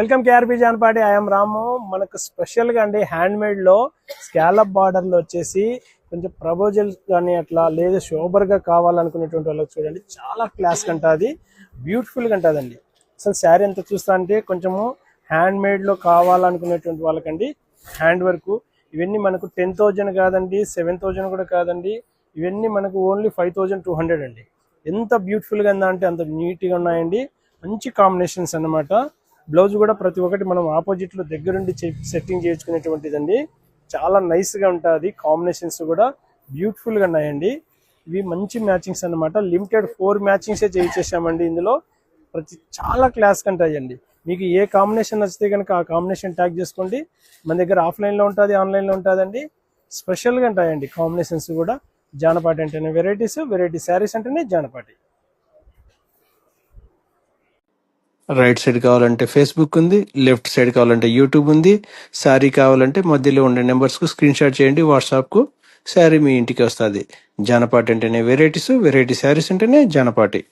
Welcome KRP Janpati. I'm Ramu. మనకు special గా అండి హ్యాండ్ మేడ్ లో స్కాలప్ బార్డర్ లో వచ్చేసి కొంచెం ప్రపోజల్ కానీ అట్లా లేదా షోబర్ గా కావాలనుకునేటువంటి వాళ్ళకి చూడండి, చాలా క్లాస్ కంటది, బ్యూటిఫుల్ గా ఉంటుందండి. అసలు శారీ అంతా చూస్తా అంటే కొంచెము హ్యాండ్ మేడ్ లో కావాలనుకునేటువంటి వాళ్ళకండి హ్యాండ్ వర్క్ ఇవన్నీ మనకు 10,000 కాదండి, 7,000 కూడా కాదండి, ఇవన్నీ మనకు ఓన్లీ 5,200 అండి. ఎంత బ్యూటిఫుల్ గా ఉందా అంటే అంత నీట్ గా ఉన్నాయండి. మంచి కాంబినేషన్స్ అన్నమాట. బ్లౌజ్ కూడా ప్రతి ఒక్కటి మనం ఆపోజిట్ లో దగ్గరుండి సెట్టింగ్ చేయించుకునేటువంటిదండి. చాలా నైస్ గా ఉంటుంది. కాంబినేషన్స్ కూడా బ్యూటిఫుల్ గా ఉన్నాయండి. ఇవి మంచి మ్యాచింగ్స్ అన్నమాట. లిమిటెడ్ 4 మ్యాచింగ్సే చేయించేసామండి. ఇందులో చాలా క్లాస్ కంటాయండి. మీకు ఏ కాంబినేషన్ నచ్చితే కనుక ఆ కాంబినేషన్ ట్యాగ్ చేసుకోండి. మన దగ్గర ఆఫ్లైన్ లో ఉంటుంది, ఆన్లైన్ లో ఉంటుందండి. స్పెషల్ గా ఉంటాయండి కాంబినేషన్స్ కూడా. జానపాటి అంటేనే వెరైటీస్, వెరైటీ శారీస్ అంటేనే జానపాటి. రైట్ సైడ్ కావాలంటే ఫేస్బుక్ ఉంది, లెఫ్ట్ సైడ్ కావాలంటే యూట్యూబ్ ఉంది. శారీ కావాలంటే మధ్యలో ఉండే నెంబర్స్కు స్క్రీన్ షాట్ చేయండి వాట్సాప్కు. శారీ మీ ఇంటికి వస్తుంది. జానపాటి అంటేనే వెరైటీస్, వెరైటీ శారీస్ అంటేనే జానపాటి.